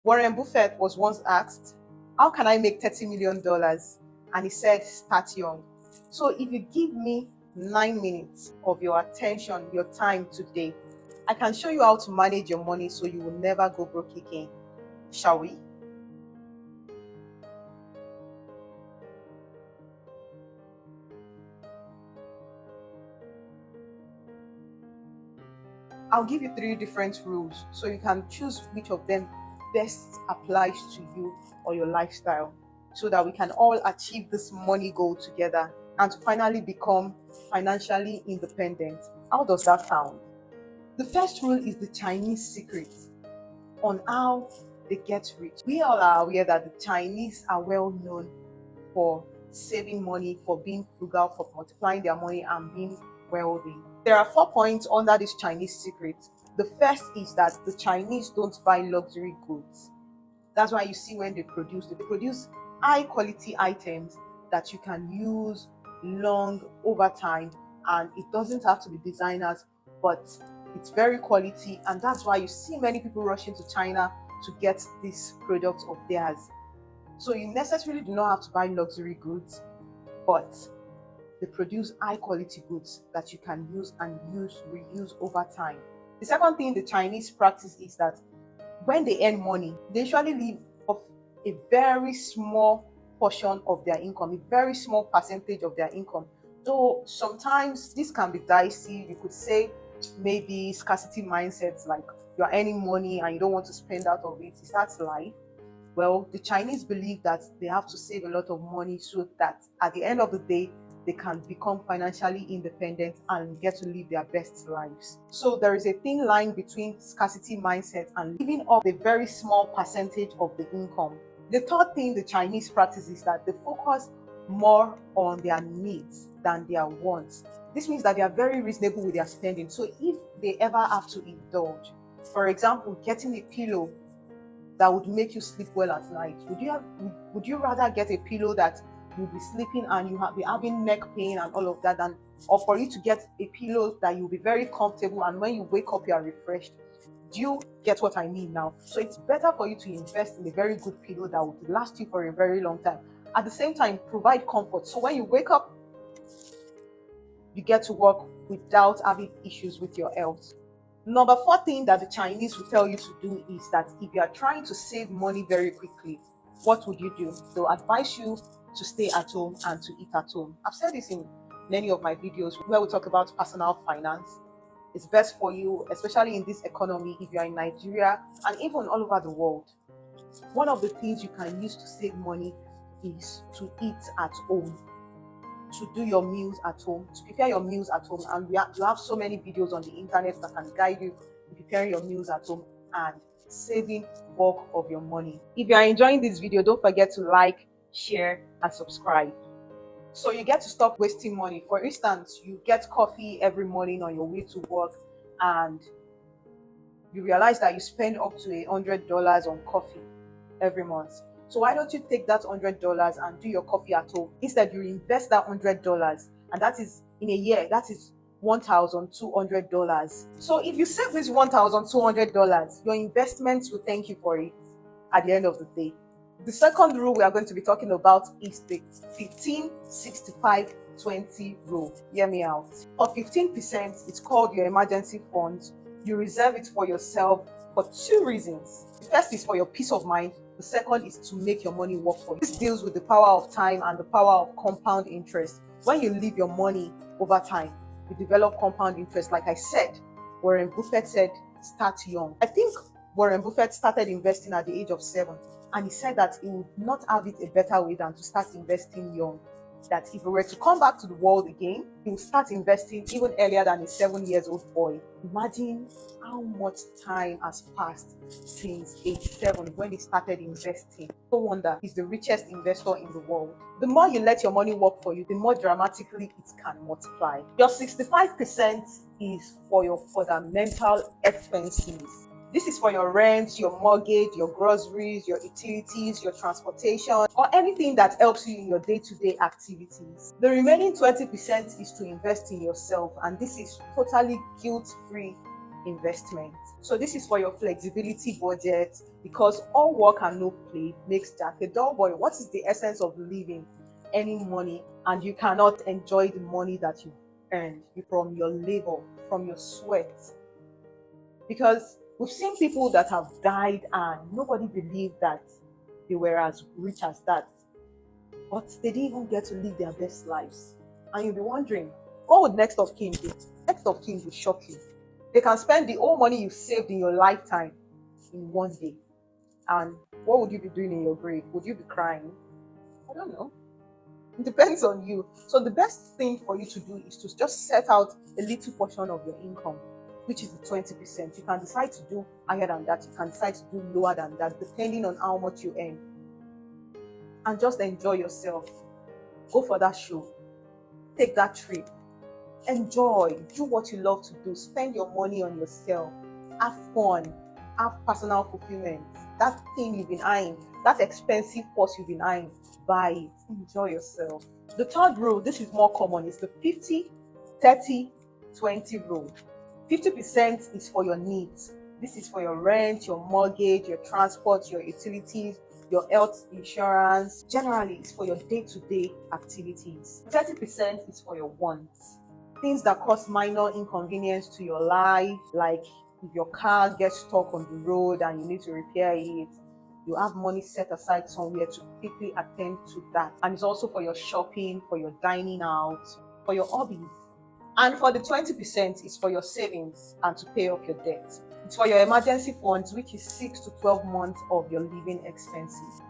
Warren Buffett was once asked, how can I make $30 million? And he said, start young. So if you give me 9 minutes of your attention, your time today, I can show you how to manage your money so you will never go broke again. Shall we? I'll give you 3 different rules so you can choose which of them best applies to you or your lifestyle, so that we can all achieve this money goal together and to finally become financially independent. How does that sound? The first rule is the Chinese secret on how they get rich. We all are aware that the Chinese are well known for saving money, for being frugal, for multiplying their money and being wealthy. There are 4 points under this Chinese secret. The first is that the Chinese don't buy luxury goods. That's why you see when they produce high quality items that you can use long over time, and it doesn't have to be designers, but it's very quality, and that's why you see many people rushing to China to get this product of theirs. So you necessarily do not have to buy luxury goods, but they produce high quality goods that you can use and reuse over time. The second thing the Chinese practice is that when they earn money, they usually live off a very small portion of their income, a very small percentage of their income. So sometimes this can be dicey. You could say maybe scarcity mindsets, like you're earning money and you don't want to spend out of it. Is that life? Well, the Chinese believe that they have to save a lot of money so that at the end of the day, they can become financially independent and get to live their best lives. So there is a thin line between scarcity mindset and living off a very small percentage of the income. The third thing the Chinese practice is that they focus more on their needs than their wants. This means that they are very reasonable with their spending. So if they ever have to indulge, for example, getting a pillow that would make you sleep well at night, would you rather get a pillow that you'll be sleeping and be having neck pain and all of that, than or for you to get a pillow that you'll be very comfortable and when you wake up you are refreshed? Do you get what I mean now? So it's better for you to invest in a very good pillow that would last you for a very long time. At the same time, provide comfort. So when you wake up, you get to work without having issues with your health. Number 4 thing that the Chinese will tell you to do is that if you are trying to save money very quickly, what would you do? They'll advise you to stay at home and to eat at home. I've said this in many of my videos where we talk about personal finance. It's best for you, especially in this economy, if you're in Nigeria and even all over the world. One of the things you can use to save money is to eat at home, to do your meals at home, to prepare your meals at home. And you have so many videos on the internet that can guide you in preparing your meals at home and saving bulk of your money. If you are enjoying this video, don't forget to like, share, and subscribe. So you get to stop wasting money. For instance, you get coffee every morning on your way to work and you realize that you spend up to $100 on coffee every month. So why don't you take that $100 and do your coffee at home? Instead, you invest that $100, and that is in a year, that is $1,200. So if you save this $1,200, your investments will thank you for it at the end of the day. The second rule we are going to be talking about is the 15-65-20 rule. Hear me out. For 15%, it's called your emergency fund. You reserve it for yourself for 2 reasons. The first is for your peace of mind. The second is to make your money work for you. This deals with the power of time and the power of compound interest. When you leave your money over time, you develop compound interest. Like I said, Warren Buffett said, start young. I think Warren Buffett started investing at the age of 7, and he said that he would not have it a better way than to start investing young. That if he were to come back to the world again, he would start investing even earlier than a 7-year-old boy. Imagine how much time has passed since age 7 when he started investing. No wonder he's the richest investor in the world. The more you let your money work for you, the more dramatically it can multiply. Your 65% is for your fundamental expenses. This is for your rent, your mortgage, your groceries, your utilities, your transportation, or anything that helps you in your day-to-day activities. The remaining 20% is to invest in yourself, and this is totally guilt-free investment. So this is for your flexibility budget, because all work and no play makes Jack a dull boy. What is the essence of living, earning money, and you cannot enjoy the money that you earned from your labor, from your sweat? Because we've seen people that have died and nobody believed that they were as rich as that, but they didn't even get to live their best lives. And you'll be wondering, what would next of kin do? Next of kin will shock you. They can spend the whole money you saved in your lifetime in one day. And what would you be doing in your grave? Would you be crying? I don't know. It depends on you. So the best thing for you to do is to just set out a little portion of your income, which is the 20%. You can decide to do higher than that. You can decide to do lower than that, depending on how much you earn. And just enjoy yourself. Go for that show. Take that trip. Enjoy. Do what you love to do. Spend your money on yourself. Have fun. Have personal fulfillment. That thing you've been eyeing, that expensive purse you've been eyeing, buy it. Enjoy yourself. The third rule, this is more common, is the 50-30-20 rule. 50% is for your needs. This is for your rent, your mortgage, your transport, your utilities, your health insurance. Generally, it's for your day-to-day activities. 30% is for your wants. Things that cause minor inconvenience to your life, like if your car gets stuck on the road and you need to repair it, you have money set aside somewhere to quickly attend to that. And it's also for your shopping, for your dining out, for your hobbies. And for the 20% is for your savings and to pay off your debt. It's for your emergency funds, which is 6 to 12 months of your living expenses,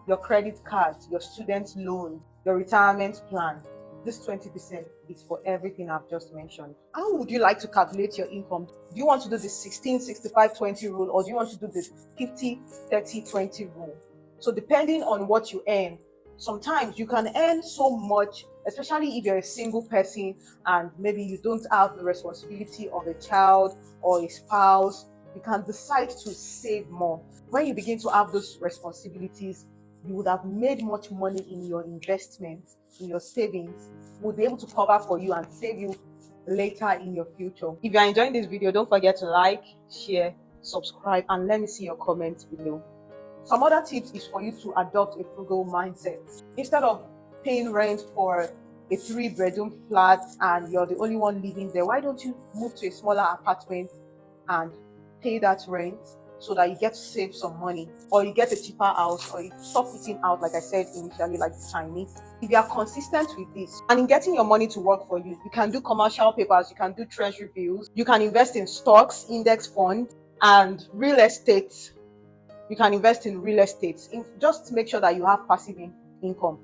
your credit card, your student loan, your retirement plan. This 20% is for everything I've just mentioned. How would you like to calculate your income? Do you want to do the 16-65-20 rule, or do you want to do the 50-30-20 rule? So depending on what you earn, sometimes you can earn so much, especially if you're a single person and maybe you don't have the responsibility of a child or a spouse. You can decide to save more. When you begin to have those responsibilities, you would have made much money in your investments, in your savings, would be able to cover for you and save you later in your future. If you are enjoying this video, don't forget to like, share, subscribe, and let me see your comments below. Some other tips is for you to adopt a frugal mindset. Instead of paying rent for a 3-bedroom flat and you're the only one living there, why don't you move to a smaller apartment and pay that rent, so that you get to save some money, or you get a cheaper house, or you stop eating out, like I said initially, like the Chinese. If you are consistent with this and in getting your money to work for you, you can do commercial papers, you can do treasury bills, you can invest in stocks, index funds, and real estate. You can invest in real estate. Just make sure that you have passive income.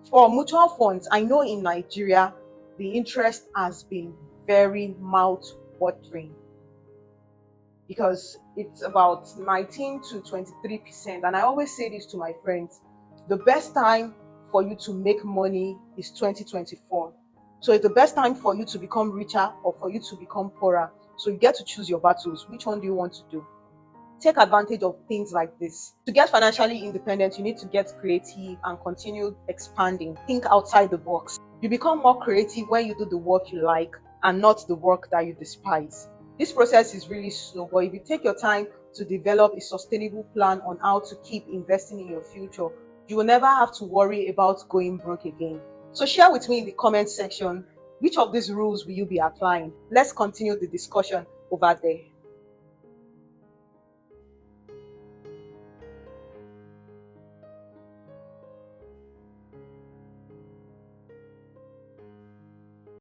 For mutual funds, I know in Nigeria, the interest has been very mouth-watering, because it's about 19 to 23%. And I always say this to my friends, the best time for you to make money is 2024. So it's the best time for you to become richer or for you to become poorer. So you get to choose your battles. Which one do you want to do? Take advantage of things like this. To get financially independent, you need to get creative and continue expanding. Think outside the box. You become more creative when you do the work you like and not the work that you despise. This process is really slow, but if you take your time to develop a sustainable plan on how to keep investing in your future, you will never have to worry about going broke again. So share with me in the comment section, which of these rules will you be applying? Let's continue the discussion over there.